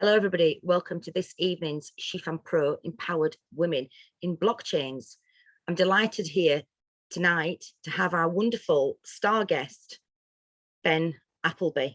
Hello, everybody. Welcome to this evening's Shifan Pro Empowered Women in Blockchains. I'm delighted here tonight to have our wonderful star guest, Ben Appleby.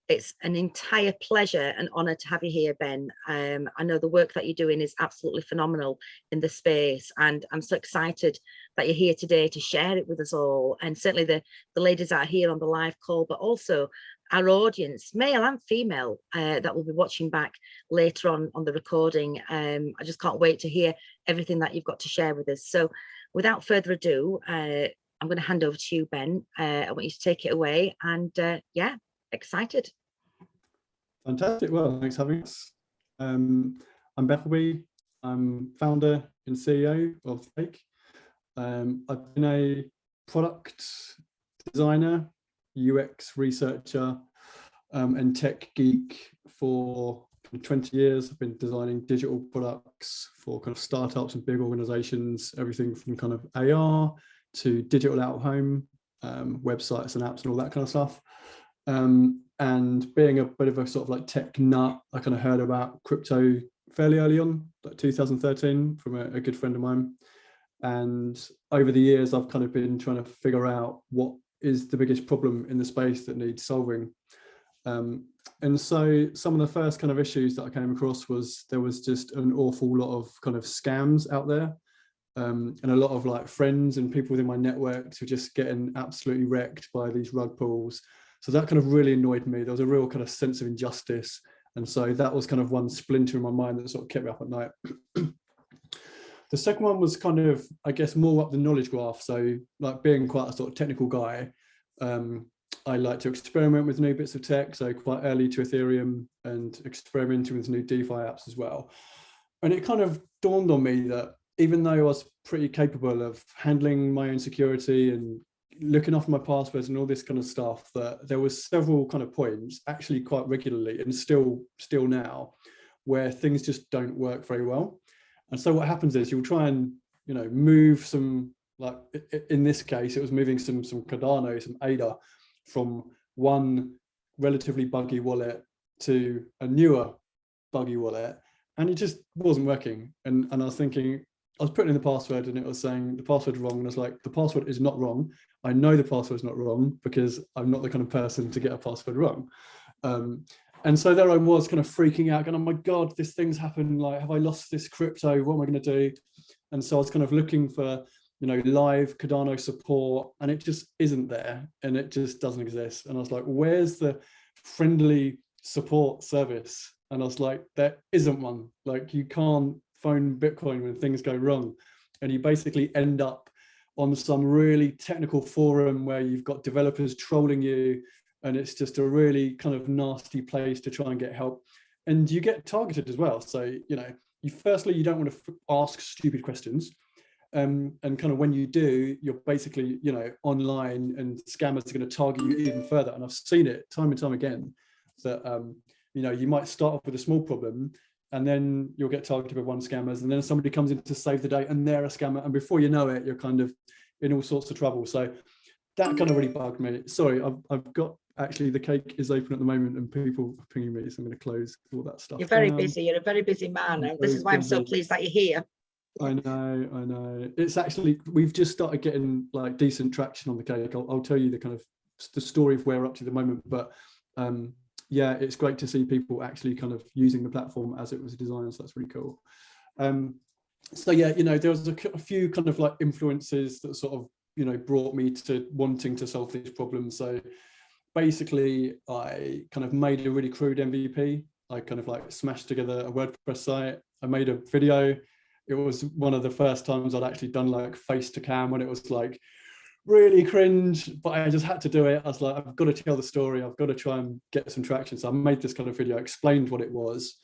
It's an entire pleasure and honor to have you here, Ben. I know the work that you're doing is absolutely phenomenal in the space, and I'm so excited that you're here today to share it with us all. And certainly the ladies that are here on the live call, but also our audience, male and female, that will be watching back later on the recording. I just can't wait to hear everything that you've got to share with us. So without further ado, I'm going to hand over to you, Ben. I want you to take it away, and yeah, excited. Fantastic. Well, thanks for having us. I'm Appleby. I'm founder and CEO of Take. I've been a product designer, UX researcher, and tech geek for 20 years. I've been designing digital products for kind of startups and big organizations, everything from kind of AR to digital out of home, websites and apps and all that kind of stuff. And being a bit of a sort of like tech nut, I kind of heard about crypto fairly early on, like 2013, from a good friend of mine. And over the years, I've kind of been trying to figure out what is the biggest problem in the space that needs solving. And so some of the first kind of issues that I came across was there was just an awful lot of kind of scams out there. And a lot of like friends and people within my networks were just getting absolutely wrecked by these rug pulls. So that kind of really annoyed me. There was a real kind of sense of injustice. And so that was kind of one splinter in my mind that sort of kept me up at night. The second one was kind of, I guess, more up the knowledge graph. So like being quite a sort of technical guy, I like to experiment with new bits of tech. So quite early to Ethereum and experimenting with new DeFi apps as well. And it kind of dawned on me that even though I was pretty capable of handling my own security and looking after my passwords and all this kind of stuff, that there was several kind of points, actually quite regularly and still now, where things just don't work very well. And so what happens is you'll try and, you know, move some, like in this case, it was moving some Cardano, some ADA from one relatively buggy wallet to a newer buggy wallet, and it just wasn't working. And I was thinking, I was putting in the password and it was saying the password wrong. And I was like, the password is not wrong. I know the password is not wrong because I'm not the kind of person to get a password wrong. And so there I was kind of freaking out, going, oh my God, this thing's happened. Like, have I lost this crypto? What am I going to do? And so I was kind of looking for, you know, live Cardano support, and it just isn't there, and it just doesn't exist. And I was like, where's the friendly support service? And I was like, there isn't one. Like, you can't phone Bitcoin when things go wrong, and you basically end up on some really technical forum where you've got developers trolling you, and it's just a really kind of nasty place to try and get help, and you get targeted as well. So, you know, you don't want to ask stupid questions, and kind of when you do, you're basically, you know, online, and scammers are going to target you even further. And I've seen it time and time again that you know, you might start off with a small problem, and then you'll get targeted by one scammers, and then somebody comes in to save the day and they're a scammer, and before you know it, you're kind of in all sorts of trouble. So that kind of really bugged me. Sorry, I've got, actually the cake is open at the moment and people are pinging me, so I'm going to close all that stuff. You're very busy. You're a very busy man, and this is why I'm so pleased that you're here. I know. It's actually, we've just started getting like decent traction on the cake. I'll tell you the kind of the story of where we're up to the moment, but yeah, it's great to see people actually kind of using the platform as it was designed. So that's really cool. So yeah, you know, there was a few kind of like influences that sort of, you know, brought me to wanting to solve these problems. So basically, I kind of made a really crude MVP. I kind of like smashed together a WordPress site. I made a video. It was one of the first times I'd actually done like face to cam, when it was like really cringe, but I just had to do it. I was like, I've got to tell the story. I've got to try and get some traction. So I made this kind of video, explained what it was.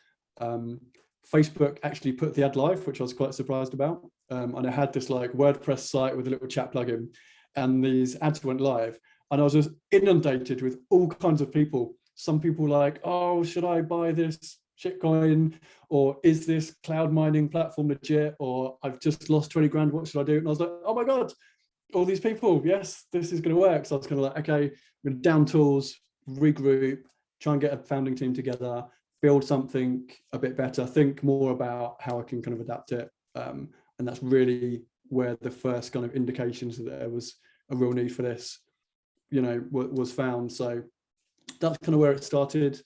Facebook actually put the ad live, which I was quite surprised about. And I had this like WordPress site with a little chat plugin, and these ads went live, and I was just inundated with all kinds of people. Some people like, oh, should I buy this shitcoin? Or is this cloud mining platform legit? Or I've just lost 20 grand, what should I do? And I was like, oh my God, all these people, yes, this is going to work. So I was kind of like, okay, I'm going to down tools, regroup, try and get a founding team together, build something a bit better, think more about how I can kind of adapt it. And that's really where the first kind of indications that there was a real need for this, was found. So that's kind of where it started.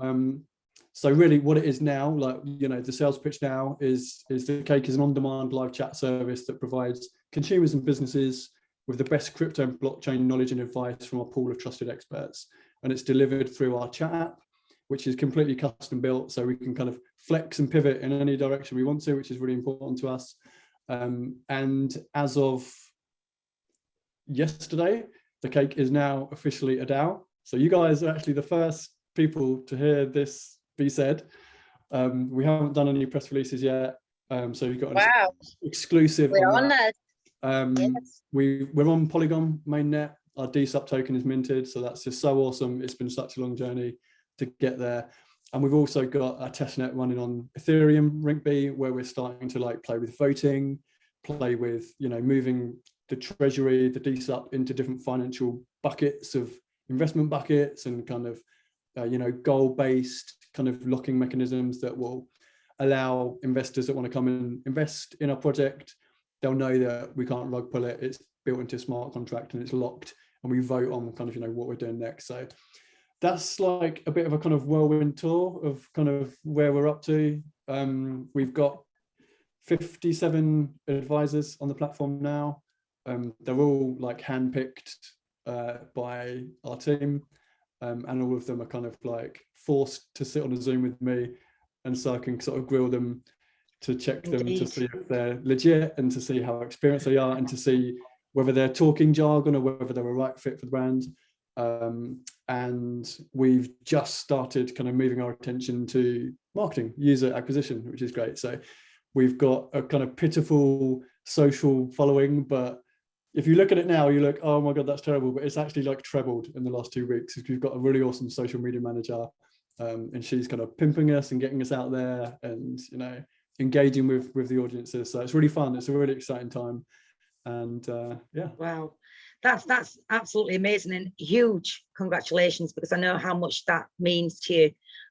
So really what it is now, the sales pitch now is the Cake is an on-demand live chat service that provides consumers and businesses with the best crypto and blockchain knowledge and advice from a pool of trusted experts. And it's delivered through our chat app, which is completely custom built. So we can kind of flex and pivot in any direction we want to, which is really important to us. And as of yesterday, the Cake is now officially a DAO. So you guys are actually the first people to hear this be said. We haven't done any press releases yet. So you've got an exclusive We're on that. Yes. We're on Polygon mainnet. Our DSUP token is minted. So that's just so awesome. It's been such a long journey to get there. And we've also got a testnet running on Ethereum Rinkeby, where we're starting to play with voting, play with, moving the treasury, the DSUP into different financial buckets of investment buckets and kind of, goal-based kind of locking mechanisms that will allow investors that want to come and invest in our project. They'll know that we can't rug pull it. It's built into a smart contract and it's locked, and we vote on kind of, what we're doing next. So that's like a bit of a kind of whirlwind tour of kind of where we're up to. We've got 57 advisors on the platform now. They're all handpicked by our team, and all of them are kind of forced to sit on a Zoom with me, and so I can sort of grill them to check them to see if they're legit and to see how experienced they are and to see whether they're talking jargon or whether they're a right fit for the brand. And we've just started kind of moving our attention to marketing, user acquisition, which is great. So we've got a kind of pitiful social following, but if you look at it now, you look, oh my God, that's terrible. But it's actually trebled in the last 2 weeks. We've got a really awesome social media manager, and she's kind of pimping us and getting us out there and, engaging with the audiences. So it's really fun. It's a really exciting time. And yeah. Wow, that's absolutely amazing, and huge congratulations, because I know how much that means to you.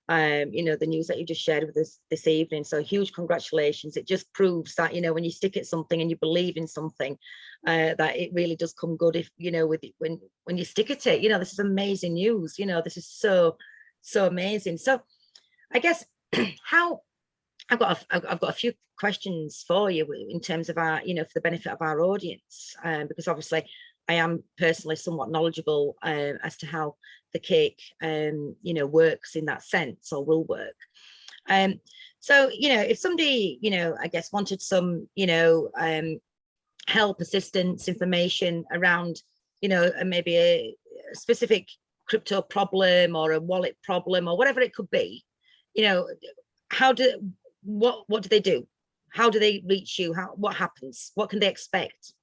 The news that you just shared with us this evening. So huge congratulations. It just proves that, when you stick at something and you believe in something, that it really does come good if, when you stick at it. This is amazing news. This is so amazing. So I guess I've got a few questions for you in terms of our, for the benefit of our audience, because obviously I am personally somewhat knowledgeable as to how the Cake, works in that sense, or will work. So, if somebody, I guess wanted some, help, assistance, information around, maybe a specific crypto problem or a wallet problem or whatever it could be, what do they do? How do they reach you? What happens? What can they expect?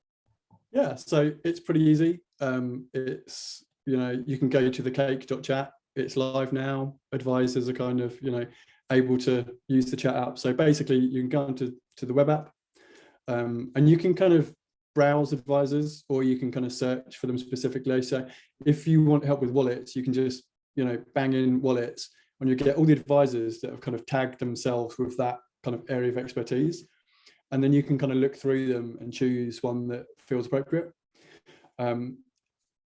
Yeah, so it's pretty easy. It's, you can go to thecake.chat. It's live now. Advisors are kind of, able to use the chat app. So basically you can go into the web app, and you can kind of browse advisors, or you can kind of search for them specifically. So if you want help with wallets, you can just, bang in wallets, and you get all the advisors that have kind of tagged themselves with that kind of area of expertise. And then you can kind of look through them and choose one that feels appropriate. In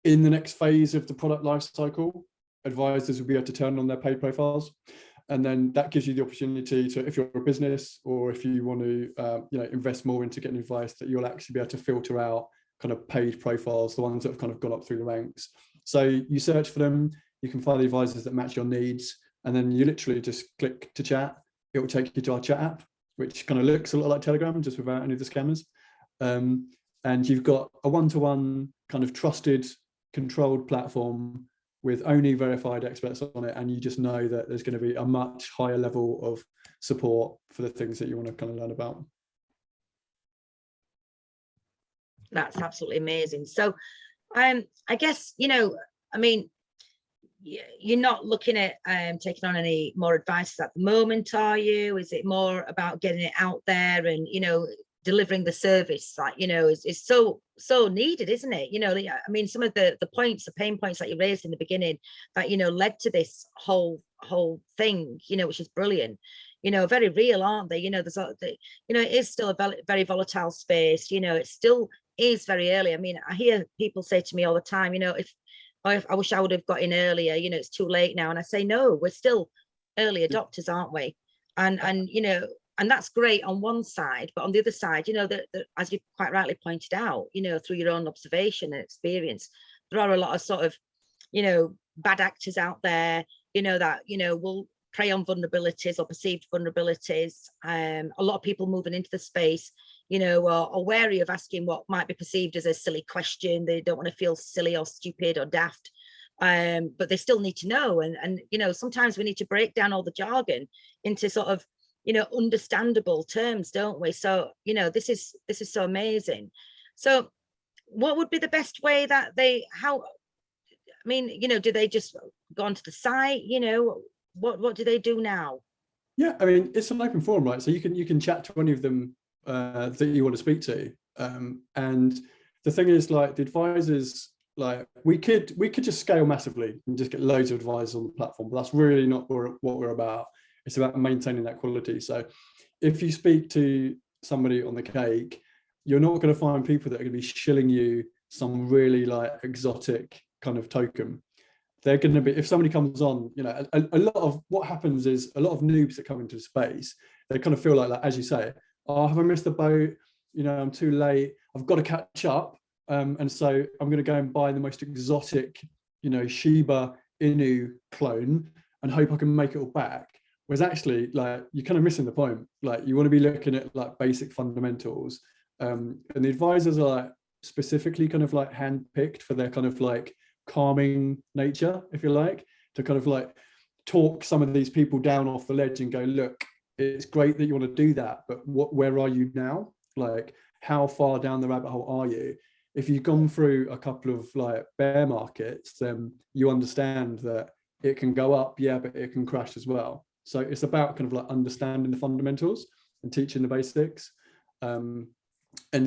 the next phase of the product life cycle, advisors will be able to turn on their paid profiles. And then that gives you the opportunity to, if you're a business or if you want to invest more into getting advice, that you'll actually be able to filter out kind of paid profiles, the ones that have kind of gone up through the ranks. So you search for them, you can find the advisors that match your needs, and then you literally just click to chat. It will take you to our chat app, which kind of looks a lot like Telegram, just without any of the scammers. And you've got a one-to-one kind of trusted, controlled platform with only verified experts on it. And you just know that there's going to be a much higher level of support for the things that you want to kind of learn about. That's absolutely amazing. So I guess, I mean, you're not looking at taking on any more advice at the moment, are you? Is it more about getting it out there and, delivering the service, like, you know, is so needed, isn't it? You know, I mean, some of the pain points that you raised in the beginning that, you know, led to this whole thing, you know, which is brilliant, you know, very real, aren't they? You know, you know, it is still a very volatile space, you know, it still is very early. I mean, I hear people say to me all the time, you know, if I wish I would have got in earlier, you know, it's too late now. And I say, no, we're still early adopters, aren't we? And you know, and that's great on one side, but on the other side, you know, that as you quite rightly pointed out, you know, through your own observation and experience, there are a lot of sort of, you know, bad actors out there, you know, that, you know, will prey on vulnerabilities or perceived vulnerabilities. A lot of people moving into the space, you know, are wary of asking what might be perceived as a silly question. They don't want to feel silly or stupid or daft. But they still need to know. And, you know, sometimes we need to break down all the jargon into sort of, you know, understandable terms, don't we? So, you know, this is so amazing. So what would be the best way that I mean, you know, do they just go onto the site? You know, what do they do now? Yeah, I mean, it's an open forum, right? So you can chat to any of them that you want to speak to. And the thing is, like, the advisors, like, we could just scale massively and just get loads of advisors on the platform, but that's really not what we're about. It's about maintaining that quality. So if you speak to somebody on the cake, you're not going to find people that are going to be shilling you some really like exotic kind of token. They're going to be, if somebody comes on, you know, a lot of what happens is a lot of noobs that come into the space, they kind of feel like, as you say, oh, have I missed the boat? You know, I'm too late. I've got to catch up. And so I'm going to go and buy the most exotic, you know, Shiba Inu clone and hope I can make it all back. Whereas actually, like, you're kind of missing the point. Like, you want to be looking at like basic fundamentals. And the advisors are like specifically kind of like handpicked for their kind of like calming nature, if you like, to kind of like talk some of these people down off the ledge and go, look, it's great that you want to do that, but where are you now? Like, how far down the rabbit hole are you? If you've gone through a couple of like bear markets, then you understand that it can go up, yeah, but it can crash as well. So it's about kind of like understanding the fundamentals and teaching the basics. And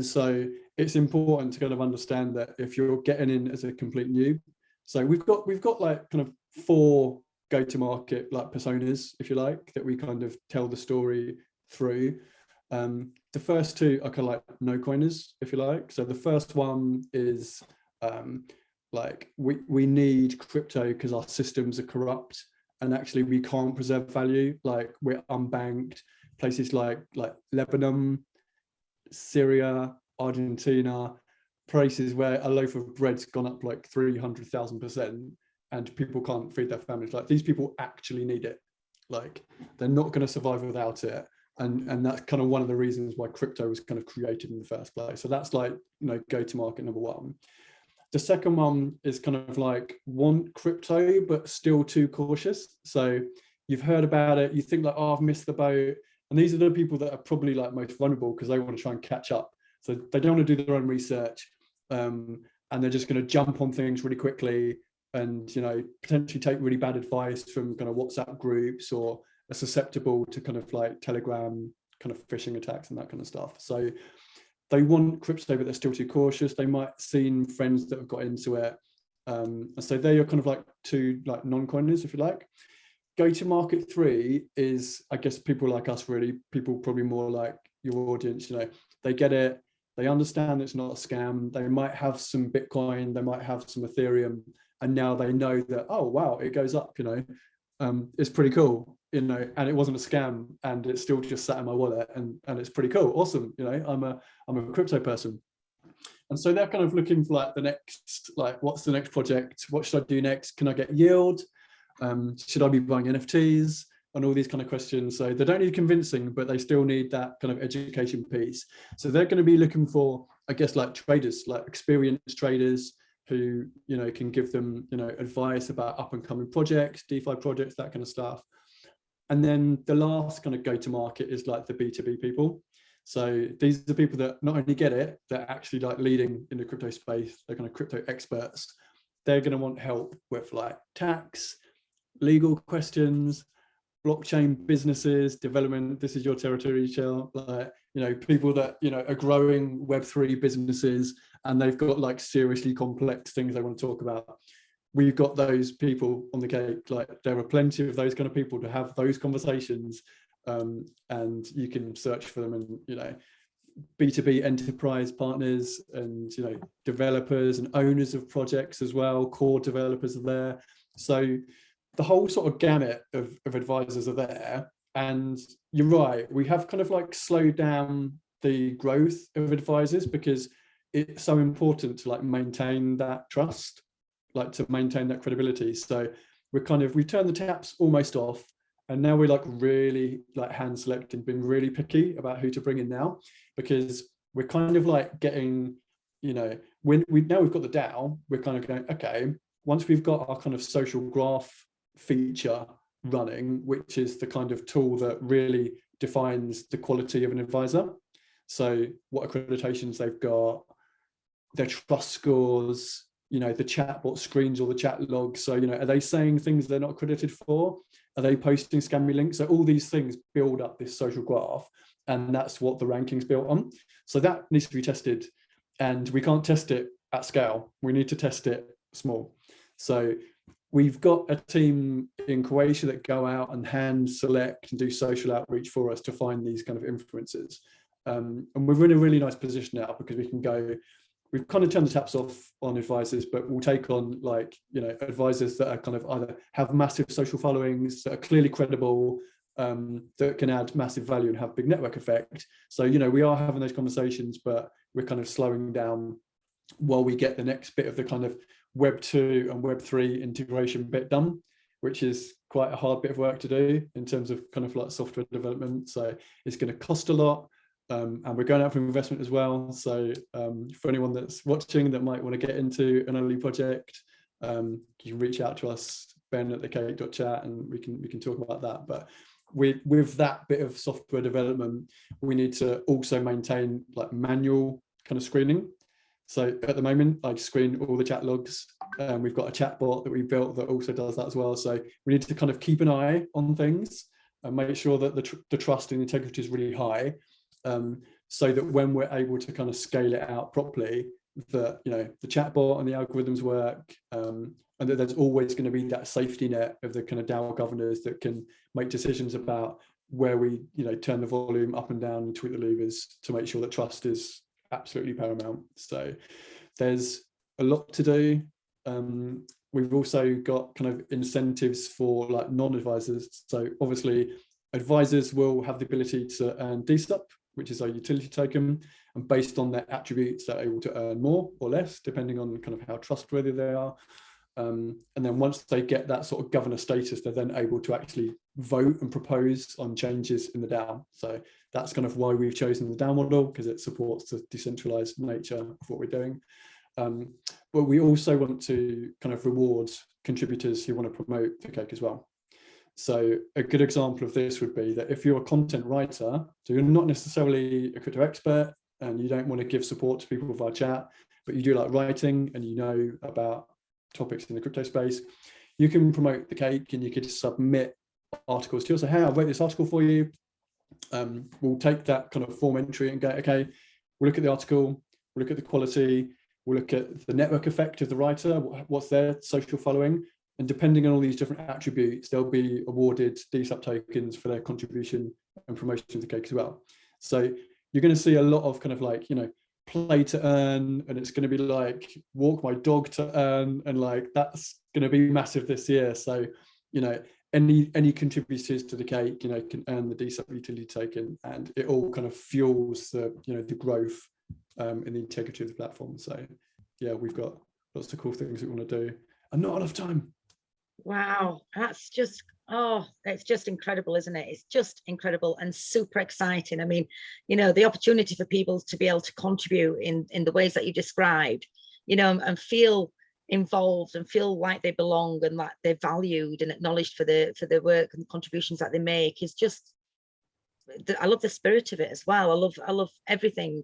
so it's important to kind of understand that if you're getting in as a complete noob, so we've got like kind of 4 go-to-market like personas, if you like, that we kind of tell the story through. The first 2 are kind of like no coiners, if you like. So the first one is like we need crypto because our systems are corrupt and actually we can't preserve value. Like, we're unbanked. Places like Lebanon, Syria, Argentina, places where a loaf of bread's gone up like 300,000% and people can't feed their families. Like, these people actually need it. Like, they're not going to survive without it. And that's kind of one of the reasons why crypto was kind of created in the first place. So that's like, you know, go to market number 1. The second one is kind of like want crypto, but still too cautious. So you've heard about it, you think like, oh, I've missed the boat. And these are the people that are probably like most vulnerable because they want to try and catch up. So they don't want to do their own research. And they're just going to jump on things really quickly and, you know, potentially take really bad advice from kind of WhatsApp groups, or are susceptible to kind of like Telegram kind of phishing attacks and that kind of stuff. So they want crypto, but they're still too cautious. They might have seen friends that have got into it. And so they are kind of like 2 like non-coiners, if you like. Go to market 3 is, I guess, people like us, really, people probably more like your audience, you know, they get it, they understand it's not a scam, they might have some Bitcoin, they might have some Ethereum, and now they know that, oh wow, it goes up, you know, it's pretty cool, you know, and it wasn't a scam and it's still just sat in my wallet, and it's pretty cool, awesome, you know, I'm a crypto person. And so they're kind of looking for like the next, like, what's the next project, what should I do next, can I get yield? Should I be buying NFTs, and all these kind of questions. So they don't need convincing, but they still need that kind of education piece. So they're going to be looking for, I guess, like traders, like experienced traders who, you know, can give them, you know, advice about up and coming projects, DeFi projects, that kind of stuff. And then the last kind of go to market is like the B2B people. So these are people that not only get it, they're actually like leading in the crypto space, they're kind of crypto experts. They're going to want help with like tax, legal questions, blockchain businesses, development. This is your territory, Shell. Like, you know, people that, you know, are growing Web3 businesses and they've got like seriously complex things they want to talk about. We've got those people on the cake. Like, there are plenty of those kind of people to have those conversations, and you can search for them. And, you know, B2B enterprise partners and, you know, developers and owners of projects as well, core developers are there. So the whole sort of gamut of advisors are there. And you're right, we have kind of like slowed down the growth of advisors because it's so important to like maintain that trust, like to maintain that credibility. So we've turned the taps almost off, and now we're like really like hand selecting, being really picky about who to bring in now, because we're kind of like getting, you know, when we've got the DAO, we're kind of going, okay, once we've got our kind of social graph feature running, which is the kind of tool that really defines the quality of an advisor. So what accreditations they've got, their trust scores, you know, the chatbot screens or the chat logs. So, you know, are they saying things they're not accredited for? Are they posting scammy links? So all these things build up this social graph, and that's what the ranking's built on. So that needs to be tested, and we can't test it at scale. We need to test it small. So we've got a team in Croatia that go out and hand select and do social outreach for us to find these kind of influencers. And we're in a really nice position now because we can go, we've kind of turned the taps off on advisors, but we'll take on, like, you know, advisors that are kind of either have massive social followings, that are clearly credible, that can add massive value and have big network effect. So, you know, we are having those conversations, but we're kind of slowing down while we get the next bit of the kind of Web 2 and Web 3 integration bit done, which is quite a hard bit of work to do in terms of kind of like software development. So it's going to cost a lot. And we're going out for investment as well. So for anyone that's watching that might want to get into an early project, you can reach out to us, ben@thecake.chat, and we can talk about that. But with that bit of software development, we need to also maintain like manual kind of screening. So at the moment, I screen all the chat logs. We've got a chat bot that we built that also does that as well. So we need to kind of keep an eye on things and make sure that the trust and integrity is really high. So that when we're able to kind of scale it out properly, that, you know, the chatbot and the algorithms work, and that there's always going to be that safety net of the kind of DAO governors that can make decisions about where we, you know, turn the volume up and down and tweak the levers to make sure that trust is absolutely paramount. So there's a lot to do. We've also got kind of incentives for like non-advisors. So obviously advisors will have the ability to earn DSUP, which is our utility token, and based on their attributes, they're able to earn more or less, depending on kind of how trustworthy they are. And then once they get that sort of governor status, they're then able to actually vote and propose on changes in the DAO. So that's kind of why we've chosen the DAO model, because it supports the decentralized nature of what we're doing. But we also want to kind of reward contributors who want to promote the cake as well. So a good example of this would be that if you're a content writer, so you're not necessarily a crypto expert and you don't want to give support to people via chat, but you do like writing and you know about topics in the crypto space, you can promote the cake and you could submit articles to us. So, hey, I wrote this article for you. We'll take that kind of form entry and go, okay, we'll look at the article, we'll look at the quality, we'll look at the network effect of the writer, what's their social following. And depending on all these different attributes, they'll be awarded DSUP tokens for their contribution and promotion of the cake as well. So you're going to see a lot of kind of like, you know, play to earn, and it's going to be like walk my dog to earn, and like that's going to be massive this year. So, you know, any contributors to the cake, you know, can earn the DSUP utility token, and it all kind of fuels the, you know, the growth and the integrity of the platform. So yeah, we've got lots of cool things we want to do, and not enough time. Wow, that's just, oh, it's just incredible, isn't it? It's just incredible and super exciting. I mean, you know, the opportunity for people to be able to contribute in the ways that you described, you know, and feel involved and feel like they belong and that they're valued and acknowledged for their work and the contributions that they make is just, I love the spirit of it as well. I love everything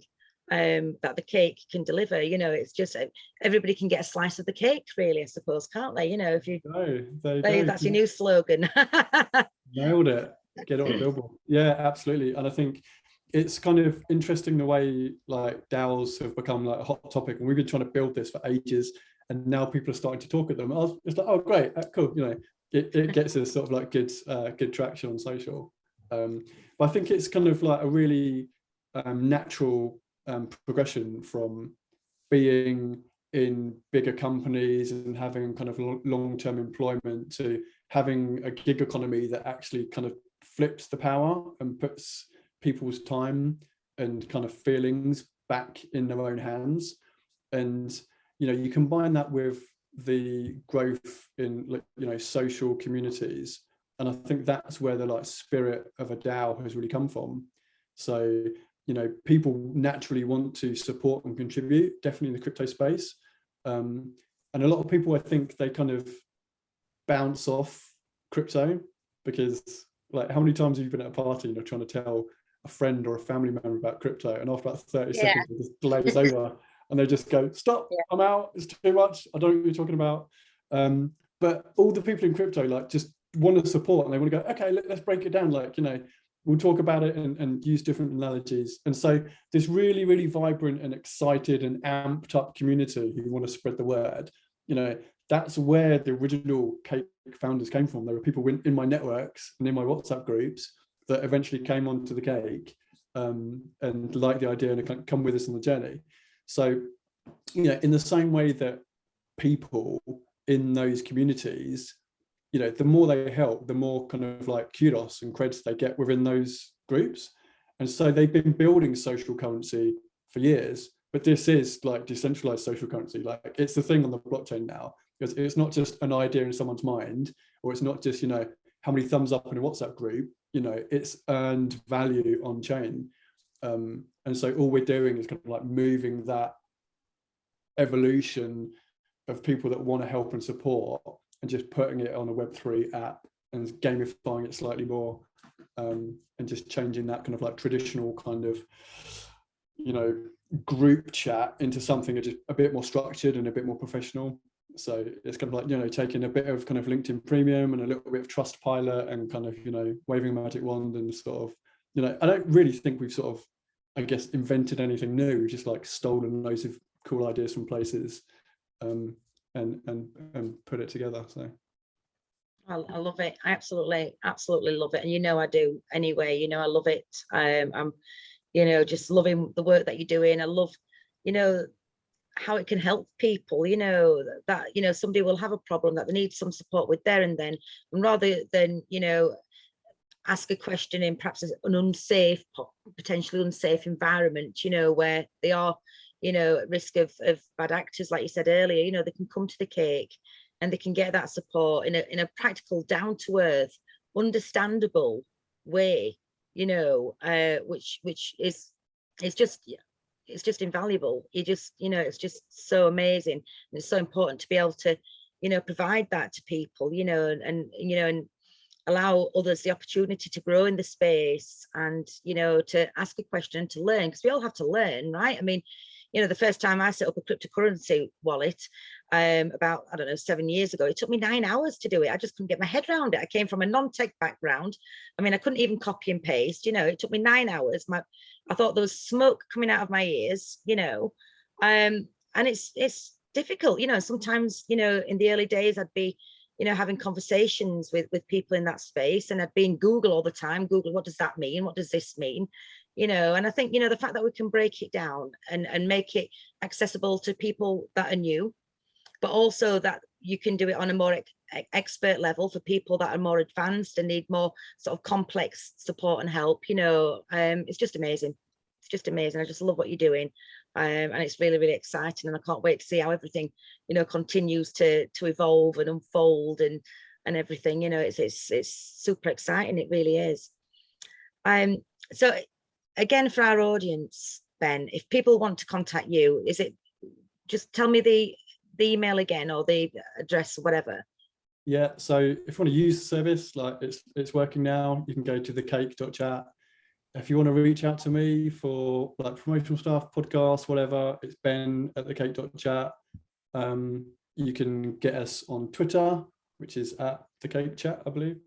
that the cake can deliver. You know, it's just everybody can get a slice of the cake, really, I suppose, can't they? You know, if you that's your new slogan. Nailed it. Get it on a billboard. Yeah, absolutely. And I think it's kind of interesting the way like DAOs have become like a hot topic, and we've been trying to build this for ages, and now people are starting to talk at them. It's like, oh great, cool. It gets us sort of like good traction on social. But I think it's kind of like a really natural progression from being in bigger companies and having kind of long-term employment to having a gig economy that actually kind of flips the power and puts people's time and kind of feelings back in their own hands. And you combine that with the growth in social communities, and I think that's where the like spirit of a DAO has really come from. So people naturally want to support and contribute, definitely in the crypto space, and a lot of people, I think, they kind of bounce off crypto because, like, how many times have you been at a party trying to tell a friend or a family member about crypto, and after about 30 seconds it just glaze over and they just go, stop, I'm out, it's too much, I don't know what you're talking about. But all the people in crypto like just want to support, and they want to go, okay, let's break it down, like we'll talk about it and use different analogies. And so this really, really vibrant and excited and amped up community who want to spread the word, that's where the original Cake founders came from. There were people in my networks and in my WhatsApp groups that eventually came onto the Cake and liked the idea and come with us on the journey. So, in the same way that people in those communities, the more they help, the more kind of like kudos and credits they get within those groups. And so they've been building social currency for years, but this is like decentralized social currency. Like, it's the thing on the blockchain now. It's not just an idea in someone's mind, or it's not just, how many thumbs up in a WhatsApp group, it's earned value on chain. And so all we're doing is kind of like moving that evolution of people that want to help and support, and just putting it on a Web3 app and gamifying it slightly more, and just changing that kind of like traditional kind of, group chat into something that's just a bit more structured and a bit more professional. So it's kind of like, taking a bit of kind of LinkedIn Premium and a little bit of Trustpilot and kind of, waving a magic wand and sort of, I don't really think we've sort of, I guess, invented anything new. We've just like stolen loads of cool ideas from places and put it together. So I love it. I absolutely love it. And I do anyway. I love it. I'm just loving the work that you're doing. I love how it can help people, that somebody will have a problem that they need some support with there and then, and rather than ask a question in perhaps an unsafe, potentially unsafe environment, where they are at risk of bad actors, like you said earlier, they can come to the Cake and they can get that support in a practical, down-to-earth, understandable way, which is just invaluable. It's just so amazing, and it's so important to be able to provide that to people, and allow others the opportunity to grow in the space, and to ask a question, to learn, because we all have to learn, right? I mean, the first time I set up a cryptocurrency wallet about, I don't know, 7 years ago, it took me 9 hours to do it. I just couldn't get my head around it. I came from a non-tech background. I mean, I couldn't even copy and paste. It took me 9 hours. I thought there was smoke coming out of my ears, and it's difficult. Sometimes, in the early days, I'd be having conversations with people in that space, and I'd be in Google all the time. Google, what does that mean? What does this mean? And I think, the fact that we can break it down and make it accessible to people that are new, but also that you can do it on a more expert level for people that are more advanced and need more sort of complex support and help, it's just amazing. It's just amazing. I just love what you're doing. And it's really, really exciting. And I can't wait to see how everything, continues to evolve and unfold and everything. It's super exciting. It really is. So again, for our audience, Ben, if people want to contact you, is it just tell me the email again, or the address, or whatever? Yeah, so if you want to use the service, like it's working now, you can go to thecake.chat. If you want to reach out to me for like promotional stuff, podcasts, whatever, it's Ben at thecake.chat. You can get us on Twitter, which is at thecakechat, I believe.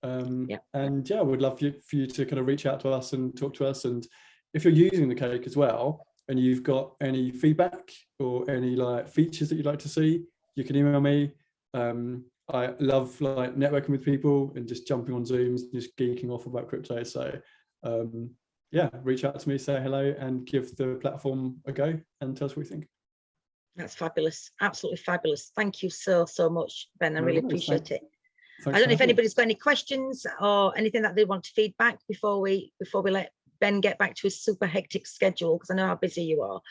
And yeah, we'd love for you to kind of reach out to us and talk to us. And if you're using the cake as well, and you've got any feedback or any like features that you'd like to see, you can email me. I love like networking with people and just jumping on Zooms, just geeking off about crypto. So yeah, reach out to me, say hello, and give the platform a go and tell us what you think. That's fabulous. Absolutely fabulous. Thank you so much, Ben. I really appreciate it. Thanks I don't know if anybody's got any questions or anything that they want to feedback before we let Ben get back to his super hectic schedule, because I know how busy you are.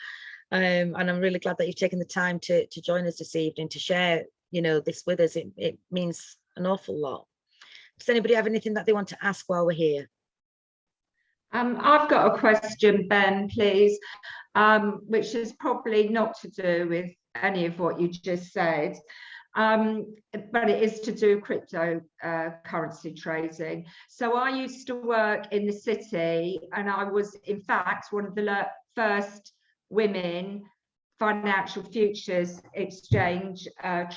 And I'm really glad that you've taken the time to join us this evening to share, you know, this with us. It means an awful lot. Does anybody have anything that they want to ask while we're here? I've got a question, Ben, please, which is probably not to do with any of what you just said, but it is to do with cryptocurrency trading. So I used to work in the city, and I was, in fact, one of the first women financial futures exchange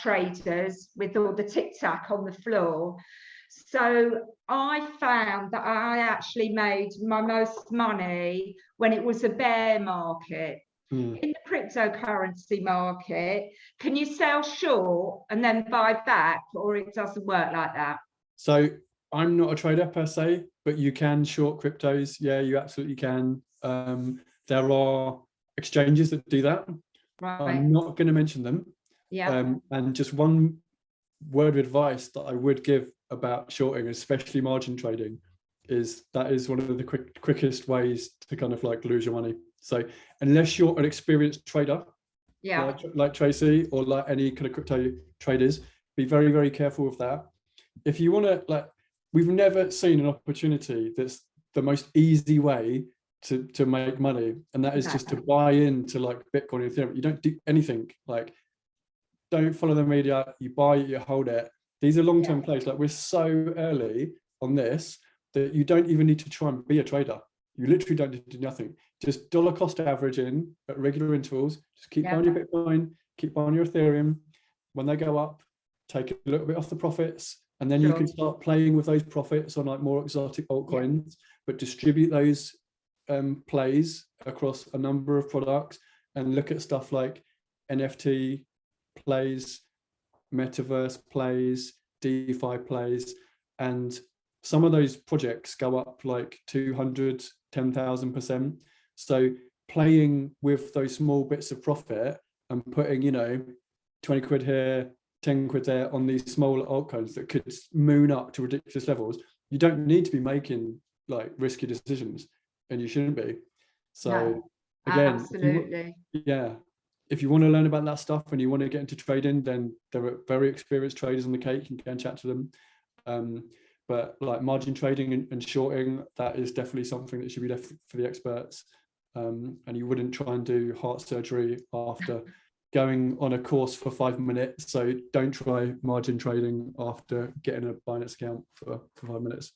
traders with all the tic-tac on the floor. So I found that I actually made my most money when it was a bear market. In the cryptocurrency market, can you sell short and then buy back, or it doesn't work like that? So I'm not a trader per se, but you can short cryptos. Yeah, you absolutely can. There are exchanges that do that. Right. I'm not going to mention them. Yeah. And just one word of advice that I would give about shorting, especially margin trading, is that is one of the quickest ways to kind of like lose your money. So unless you're an experienced trader, like Tracy or like any kind of crypto traders, be very, very careful with that. If you want to, like, we've never seen an opportunity that's the most easy way to make money, and that is just to buy into like Bitcoin and Ethereum. You don't do anything, like, don't follow the media, you buy it, you hold it. These are long-term plays. Like, we're so early on this that you don't even need to try and be a trader. You literally don't need to do nothing. Just dollar cost average in at regular intervals. Just keep buying your Bitcoin, keep buying your Ethereum. When they go up, take a little bit off the profits, and then you can start playing with those profits on like more exotic altcoins, but distribute those plays across a number of products and look at stuff like NFT plays, metaverse plays, DeFi plays, and some of those projects go up like 200, 10,000%. So playing with those small bits of profit and putting, you know, 20 quid here, 10 quid there on these small altcoins that could moon up to ridiculous levels, you don't need to be making like risky decisions, and you shouldn't be. So again, absolutely. If you want to learn about that stuff and you want to get into trading, then there are very experienced traders on the cake. You can go and chat to them. But like margin trading and shorting, that is definitely something that should be left for the experts. And you wouldn't try and do heart surgery after going on a course for 5 minutes. So don't try margin trading after getting a Binance account for 5 minutes.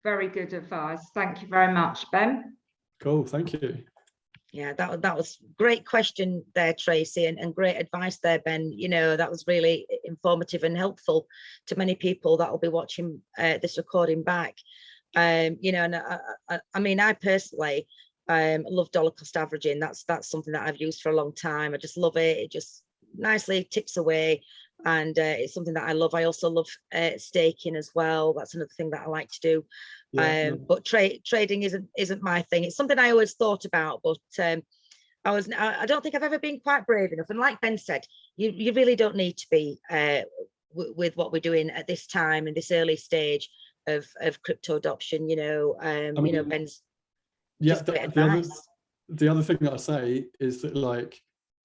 Very good advice. Thank you very much, Ben. Cool, thank you. Yeah, that was great question there, Tracy, and great advice there, Ben. You know, that was really informative and helpful to many people that will be watching this recording back. You know, and I mean, I personally love dollar cost averaging. That's something that I've used for a long time. I just love it. It just nicely ticks away, and it's something that I love. I also love staking as well. That's another thing that I like to do. But trading isn't my thing. It's something I always thought about, but I don't think I've ever been quite brave enough. And like Ben said, you really don't need to be with what we're doing at this time in this early stage of crypto adoption. You know, I mean, you know, Ben's just great advice. The other thing that I say is that like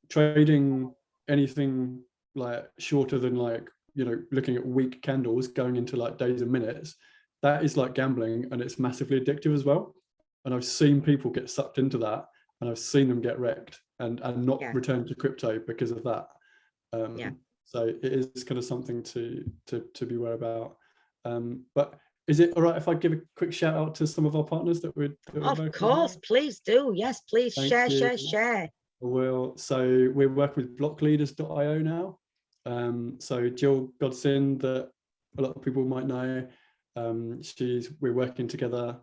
trading anything like shorter than like, you know, looking at weak candles going into like days and minutes, that is like gambling, and it's massively addictive as well. And I've seen people get sucked into that, and I've seen them get wrecked and not return to crypto because of that. So it is kind of something to be aware about. But is it all right if I give a quick shout out to some of our partners that we're of course, please do. Yes, please. Share. I will. So we're working with blockleaders.io now. So Jill Godson, that a lot of people might know, We're working together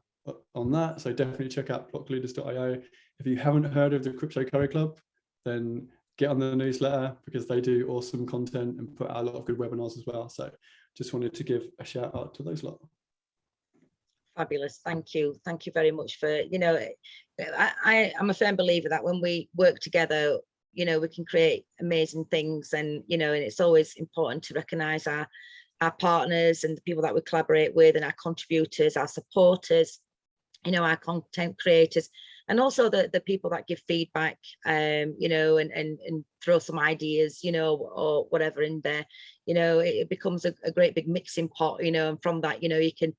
on that, so definitely check out blockleaders.io. If you haven't heard of the Crypto Curry Club, then get on the newsletter, because they do awesome content and put out a lot of good webinars as well. So just wanted to give a shout out to those lot. Fabulous. Thank you very much for, you know, I'm a firm believer that when we work together, you know, we can create amazing things. And, you know, and it's always important to recognize our partners and the people that we collaborate with, and our contributors, our supporters, you know, our content creators, and also the people that give feedback, you know, and throw some ideas, you know, or whatever in there. You know, it becomes a great big mixing pot, you know, and from that, you know, you can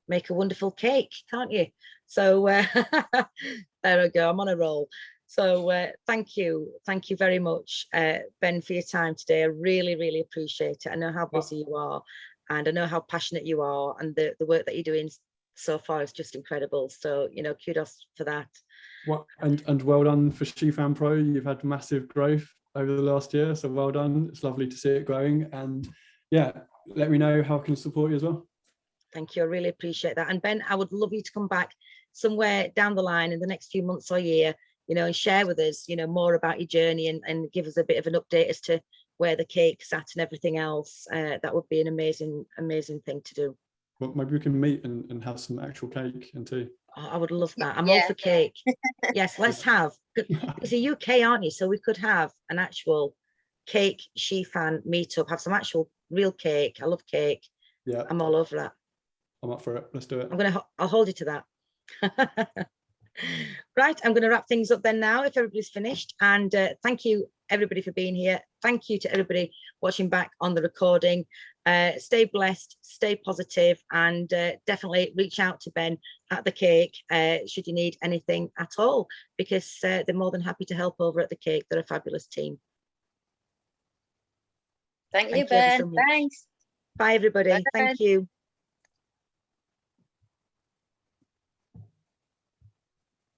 make a wonderful cake, can't you? So there we go, I'm on a roll. So thank you very much, Ben, for your time today. I really appreciate it. I know how busy you are, and I know how passionate you are, and the work that you're doing so far is just incredible. So, you know, kudos for that. Well, and well done for SheFan Pro. You've had massive growth over the last year, so well done. It's lovely to see it growing. And yeah, let me know how I can support you as well. Thank you, I really appreciate that. And Ben, I would love you to come back somewhere down the line in the next few months or year, you know, and share with us, you know, more about your journey, and give us a bit of an update as to where the cake's at and everything else. That would be an amazing thing to do. Well, maybe we can meet and have some actual cake and tea. Oh, I would love that. I'm all for cake. Yes, let's have, because you're UK, aren't you? So we could have an actual cake SheFan meetup, have some actual real cake. I love cake. Yeah, I'm all over that. I'm up for it. Let's do it. I'll hold you to that. Right, I'm going to wrap things up then now, if everybody's finished. And thank you everybody for being here. Thank you to everybody watching back on the recording. Stay blessed, stay positive, and definitely reach out to Ben at the Cake should you need anything at all, because they're more than happy to help over at the Cake. They're a fabulous team. Thank you, Ben. So Thanks. bye everybody. Bye, Thank you.